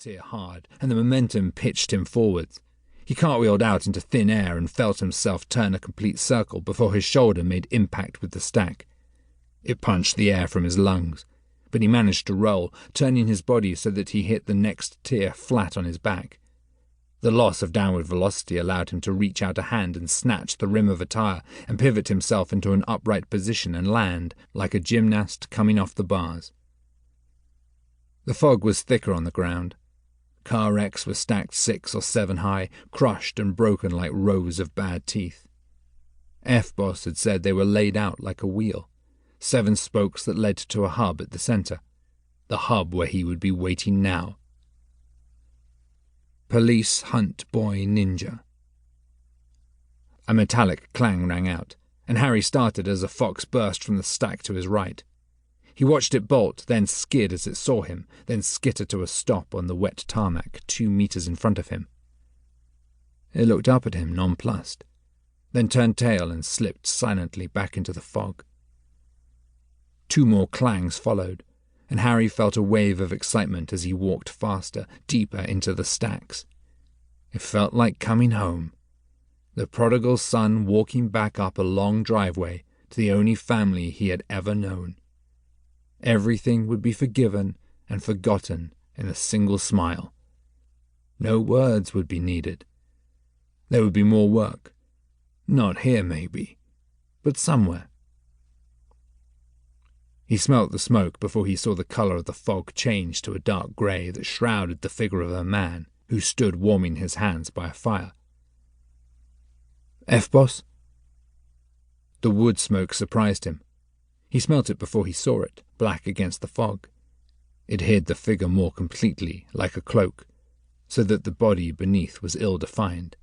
tear hard, and the momentum pitched him forwards. He cartwheeled out into thin air and felt himself turn a complete circle before his shoulder made impact with the stack. It punched the air from his lungs, but he managed to roll, turning his body so that he hit the next tier flat on his back. The loss of downward velocity allowed him to reach out a hand and snatch the rim of a tire and pivot himself into an upright position and land like a gymnast coming off the bars. The fog was thicker on the ground. Car wrecks were stacked 6 or 7 high, crushed and broken like rows of bad teeth. F-Boss had said they were laid out like a wheel, 7 spokes that led to a hub at the center, the hub where he would be waiting now. Police hunt boy ninja. A metallic clang rang out, and Harry started as a fox burst from the stack to his right. He watched it bolt, then skid as it saw him, then skitter to a stop on the wet tarmac 2 meters in front of him. It looked up at him, nonplussed, then turned tail and slipped silently back into the fog. 2 more clangs followed, and Harry felt a wave of excitement as he walked faster, deeper into the stacks. It felt like coming home. The prodigal son walking back up a long driveway to the only family he had ever known. Everything would be forgiven and forgotten in a single smile. No words would be needed. There would be more work. Not here, maybe, but somewhere. He smelt the smoke before he saw the colour of the fog change to a dark grey that shrouded the figure of a man who stood warming his hands by a fire. F-Boss? The wood smoke surprised him. He smelt it before he saw it, black against the fog. It hid the figure more completely, like a cloak, so that the body beneath was ill-defined.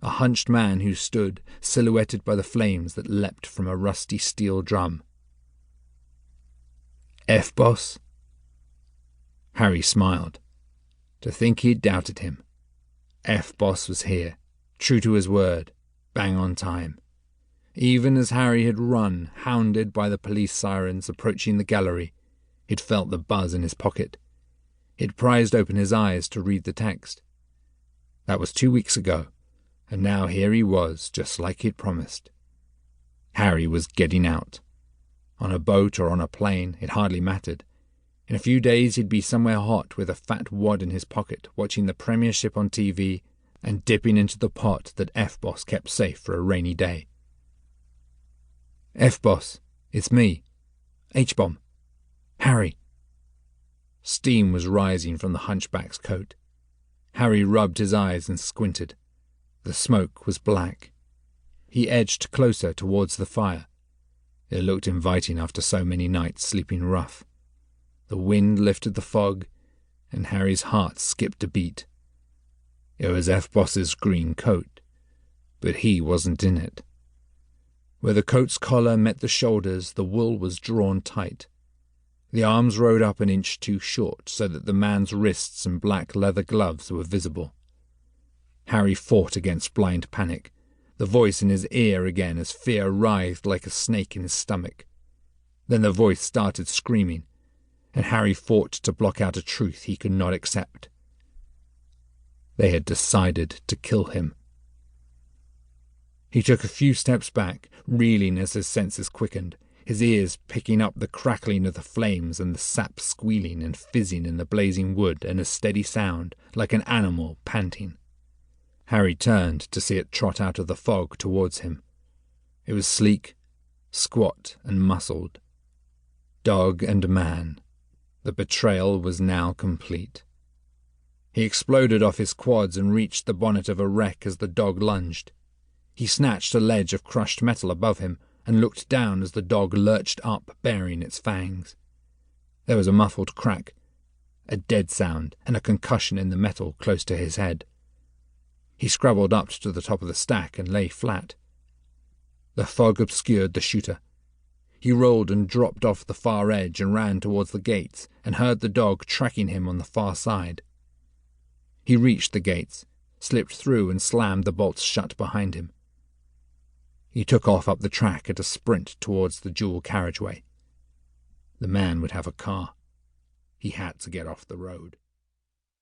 A hunched man who stood, silhouetted by the flames that leapt from a rusty steel drum. F-Boss? Harry smiled. To think he'd doubted him. F-Boss was here, true to his word, bang on time. Even as Harry had run, hounded by the police sirens approaching the gallery, he'd felt the buzz in his pocket. He'd prized open his eyes to read the text. That was 2 weeks ago, and now here he was, just like he'd promised. Harry was getting out. On a boat or on a plane, it hardly mattered. In a few days he'd be somewhere hot with a fat wad in his pocket, watching the Premiership on TV and dipping into the pot that F-Boss kept safe for a rainy day. F-Boss, it's me. H-Bomb. Harry. Steam was rising from the hunchback's coat. Harry rubbed his eyes and squinted. The smoke was black. He edged closer towards the fire. It looked inviting after so many nights sleeping rough. The wind lifted the fog, and Harry's heart skipped a beat. It was F-Boss's green coat, but he wasn't in it. Where the coat's collar met the shoulders, the wool was drawn tight. The arms rode up an inch too short so that the man's wrists and black leather gloves were visible. Harry fought against blind panic, the voice in his ear again as fear writhed like a snake in his stomach. Then the voice started screaming, and Harry fought to block out a truth he could not accept. They had decided to kill him. He took a few steps back, reeling as his senses quickened, his ears picking up the crackling of the flames and the sap squealing and fizzing in the blazing wood in a steady sound, like an animal panting. Harry turned to see it trot out of the fog towards him. It was sleek, squat and muscled. Dog and man. The betrayal was now complete. He exploded off his quads and reached the bonnet of a wreck as the dog lunged. He snatched a ledge of crushed metal above him and looked down as the dog lurched up, baring its fangs. There was a muffled crack, a dead sound, and a concussion in the metal close to his head. He scrabbled up to the top of the stack and lay flat. The fog obscured the shooter. He rolled and dropped off the far edge and ran towards the gates and heard the dog tracking him on the far side. He reached the gates, slipped through and slammed the bolts shut behind him. He took off up the track at a sprint towards the dual carriageway. The man would have a car. He had to get off the road.